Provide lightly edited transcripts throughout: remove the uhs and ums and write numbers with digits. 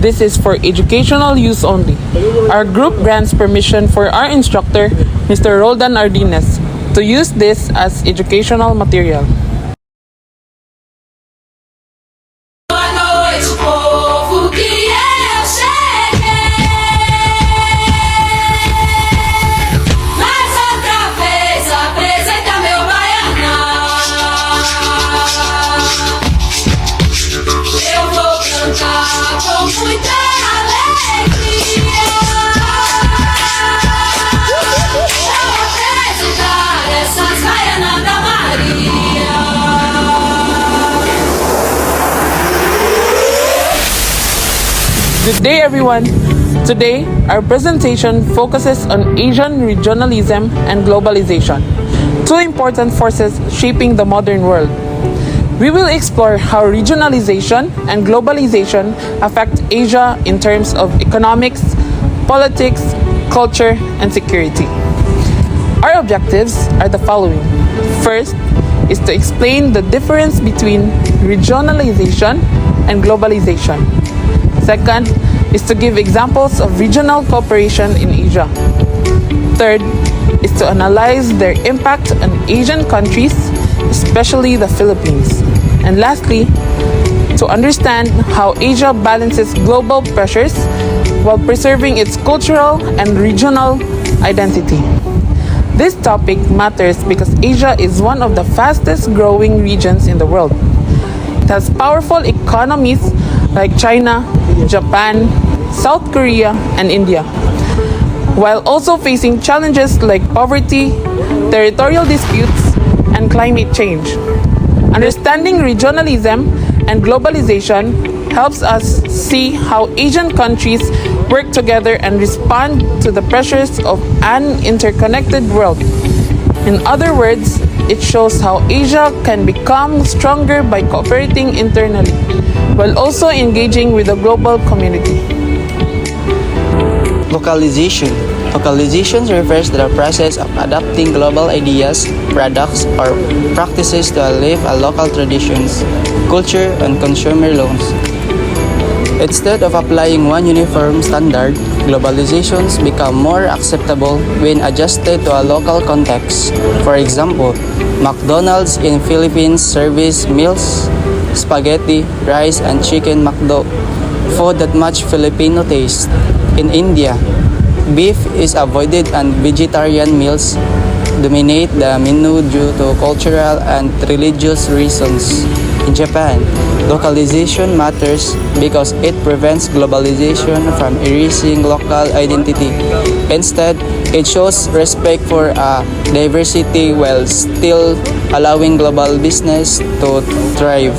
This is for educational use only. Our group grants permission for our instructor, Mr. Roldan Ardines, to use this as educational material. Good day, everyone. Today, our presentation focuses on Asian regionalism and globalization, two important forces shaping the modern world. We will explore how regionalization and globalization affect Asia in terms of economics, politics, culture, and security. Our objectives are the following. First is to explain the difference between regionalization and globalization. Second is to give examples of regional cooperation in Asia. Third is to analyze their impact on Asian countries, especially the Philippines. And lastly, to understand how Asia balances global pressures while preserving its cultural and regional identity. This topic matters because Asia is one of the fastest growing regions in the world. It has powerful economies like China, Japan, South Korea, and India, while also facing challenges like poverty, territorial disputes, and climate change. Understanding regionalism and globalization helps us see how Asian countries work together and respond to the pressures of an interconnected world. In other words, it shows how Asia can become stronger by cooperating internally, while also engaging with the global community. Localization. Localization refers to the process of adapting global ideas, products, or practices to live a local traditions, culture, and consumer norms. Instead of applying one uniform standard, globalizations become more acceptable when adjusted to a local context. For example, McDonald's in Philippines serves meals, spaghetti, rice, and chicken McDo, food that match Filipino taste. In India, beef is avoided and vegetarian meals dominate the menu due to cultural and religious reasons. In Japan, localization matters because it prevents globalization from erasing local identity. Instead, it shows respect for diversity while still allowing global business to thrive.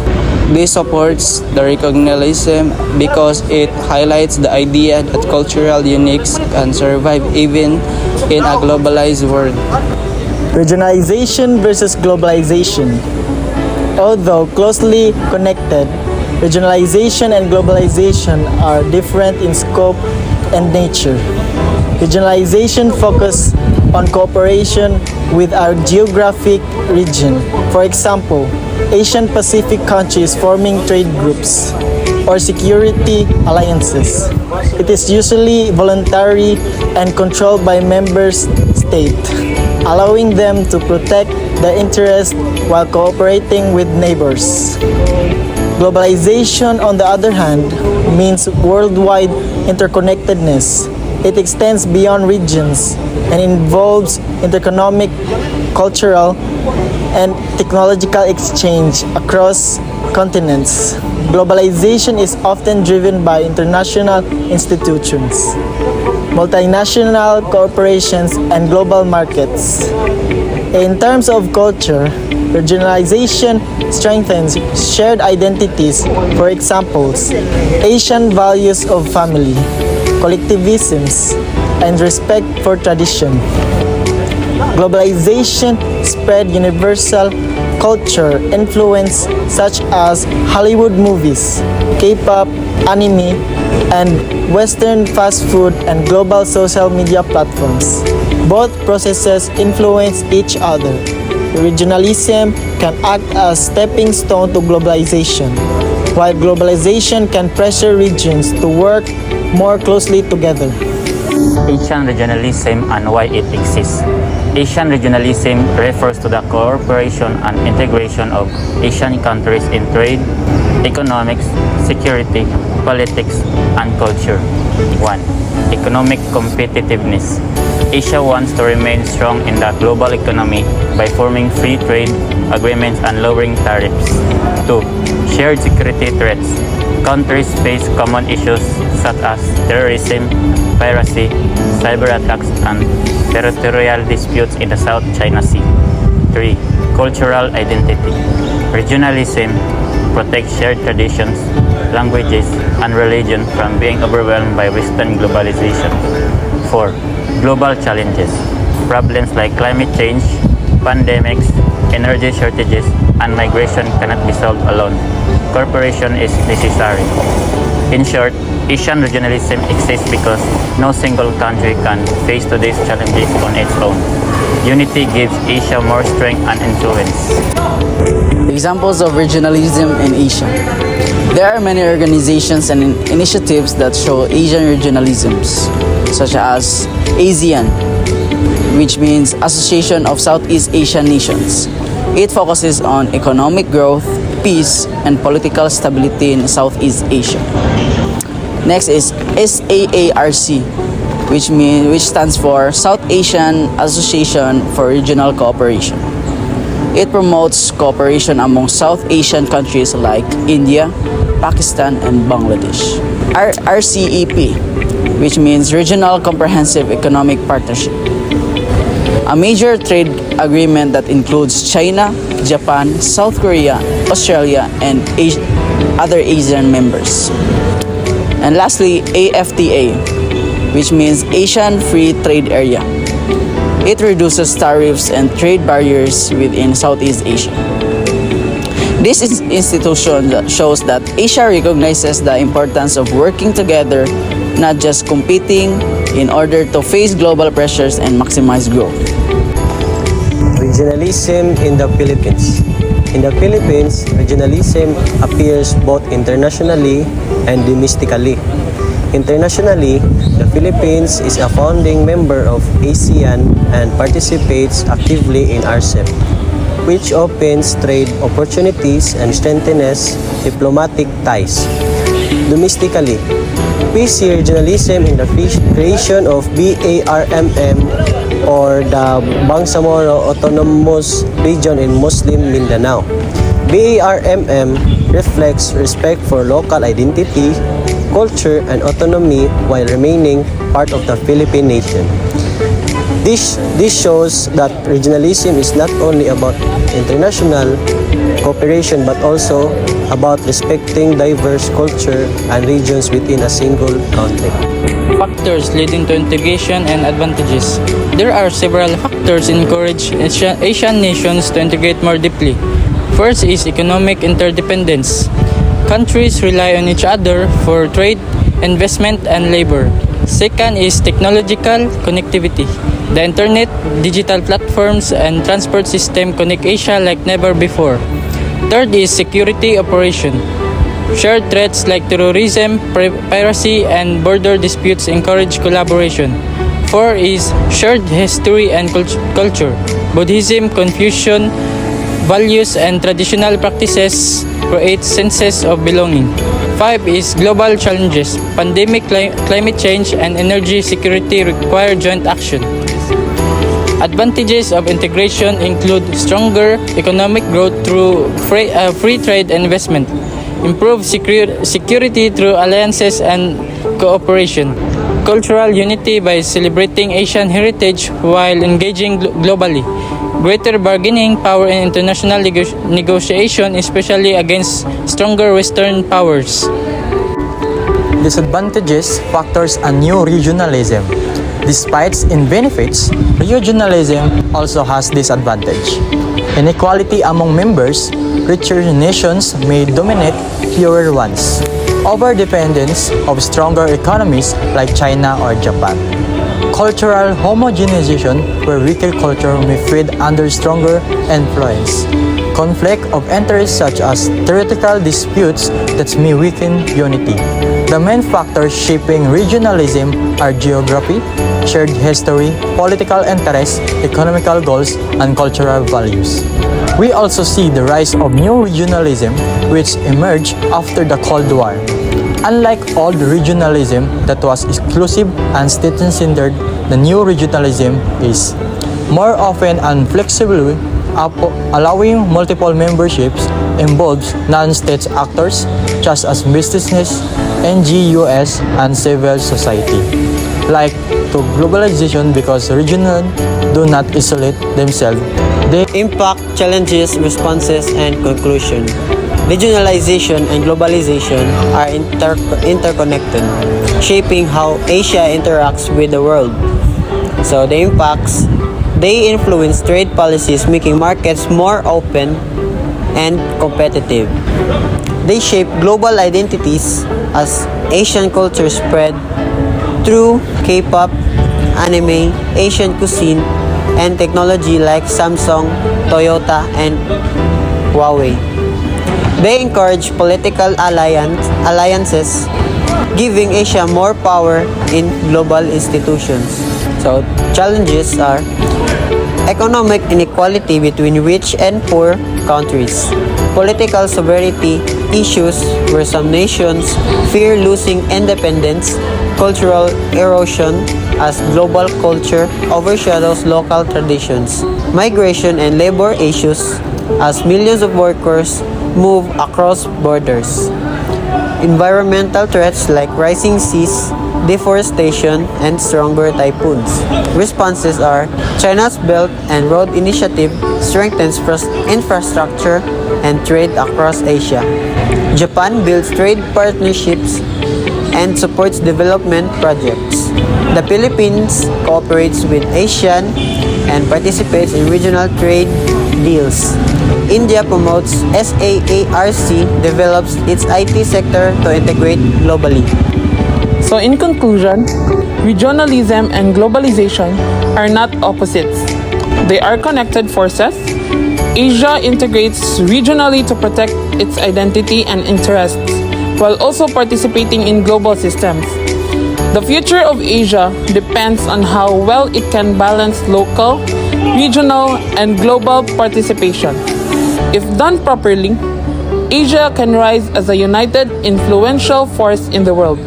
This supports the regionalism because it highlights the idea that cultural uniques can survive even in a globalized world. Regionalization versus globalization. Although closely connected, regionalization and globalization are different in scope and nature. Regionalization focuses on cooperation with our geographic region. For example, Asian Pacific countries forming trade groups or security alliances. It is usually voluntary and controlled by member states, allowing them to protect their interests while cooperating with neighbors. Globalization, on the other hand, means worldwide interconnectedness. It extends beyond regions and involves economic, cultural, and technological exchange across continents. Globalization is often driven by international institutions, multinational corporations, and global markets. In terms of culture, regionalization strengthens shared identities. For example, Asian values of family, collectivisms, and respect for tradition. Globalization spread universal culture influence such as Hollywood movies, K-pop, anime, and Western fast food and global social media platforms. Both processes influence each other. Regionalism can act as a stepping stone to globalization. while globalization can pressure regions to work more closely together. Asian regionalism and why it exists. Asian regionalism refers to the cooperation and integration of Asian countries in trade, economics, security, politics, and culture. 1. Economic competitiveness. Asia wants to remain strong in the global economy by forming free trade agreements and lowering tariffs. 2. Shared security threats. Countries face common issues such as terrorism, piracy, cyber attacks, and territorial disputes in the South China Sea. 3. Cultural identity. Regionalism protects shared traditions, languages, and religion from being overwhelmed by Western globalization. 4. Global challenges. Problems like climate change, pandemics, energy shortages, and migration cannot be solved alone. Cooperation is necessary. In short, Asian regionalism exists because no single country can face today's challenges on its own. Unity gives Asia more strength and influence. Examples of regionalism in Asia. There are many organizations and initiatives that show Asian regionalisms, such as ASEAN, which means Association of Southeast Asian Nations. It focuses on economic growth, peace, and political stability in Southeast Asia. Next is SAARC, which stands for South Asian Association for Regional Cooperation. It promotes cooperation among South Asian countries like India, Pakistan, and Bangladesh. RCEP, which means Regional Comprehensive Economic Partnership, a major trade agreement that includes China, Japan, South Korea, Australia, and other Asian members. And lastly, AFTA, which means Asian Free Trade Area. It reduces tariffs and trade barriers within Southeast Asia. This institution shows that Asia recognizes the importance of working together, not just competing, in order to face global pressures and maximize growth. Regionalism in the Philippines. In the Philippines, regionalism appears both internationally and domestically. Internationally, the Philippines is a founding member of ASEAN and participates actively in RCEP, which opens trade opportunities and strengthens diplomatic ties. Domestically, we see regionalism in the creation of BARMM or the Bangsamoro Autonomous Region in Muslim Mindanao. BARMM reflects respect for local identity, culture, and autonomy while remaining part of the Philippine nation. This shows that regionalism is not only about international cooperation but also about respecting diverse culture and regions within a single country. Factors leading to integration and advantages. There are several factors encourage Asian nations to integrate more deeply. First is economic interdependence. Countries rely on each other for trade, investment, and labor. Second is technological connectivity. The internet, digital platforms, and transport system connect Asia like never before. Third is security operation. Shared threats like terrorism, piracy, and border disputes encourage collaboration. Four is shared history and culture. Buddhism, Confucian values, and traditional practices create senses of belonging. 5 is global challenges. Pandemic, climate change, and energy security require joint action. Advantages of integration include stronger economic growth through free trade and investment, improved security through alliances and cooperation, cultural unity by celebrating Asian heritage while engaging globally, greater bargaining power in international negotiation, especially against stronger Western powers. Disadvantages factors a new regionalism. Despite its benefits, regionalism also has disadvantage. Inequality among members, richer nations may dominate fewer ones. Overdependence of stronger economies like China or Japan. Cultural homogenization where weaker culture may feed under stronger influence. conflict of interest such as theoretical disputes that may weaken unity. The main factors shaping regionalism are geography, shared history, political interests, economical goals, and cultural values. We also see the rise of new regionalism which emerged after the Cold War. Unlike old regionalism that was exclusive and state-centered, the new regionalism is more often and flexibly allowing multiple memberships involves non-state actors such as businesses, NGOs, and civil society. Like to globalization because regions do not isolate themselves. They Impact, challenges, responses, and conclusion. Regionalization and globalization are interconnected, shaping how Asia interacts with the world. So the impacts, they influence trade policies, making markets more open and competitive. They shape global identities as Asian culture spread through K-pop, anime, Asian cuisine, and technology like Samsung, Toyota, and Huawei. They encourage political alliances, giving Asia more power in global institutions. So challenges are economic inequality between rich and poor countries, political sovereignty issues where some nations fear losing independence, cultural erosion as global culture overshadows local traditions, migration and labor issues as millions of workers move across borders, environmental threats like rising seas, deforestation, and stronger typhoons. Responses are China's Belt and Road Initiative strengthens infrastructure and trade across Asia. Japan builds trade partnerships and supports development projects. The Philippines cooperates with ASEAN and participates in regional trade deals. India promotes SAARC, develops its IT sector to integrate globally. So in conclusion, regionalism and globalization are not opposites. They are connected forces. Asia integrates regionally to protect its identity and interests, while also participating in global systems. The future of Asia depends on how well it can balance local, regional, and global participation. If done properly, Asia can rise as a united, influential force in the world.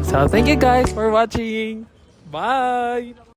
So thank you guys for watching. Bye!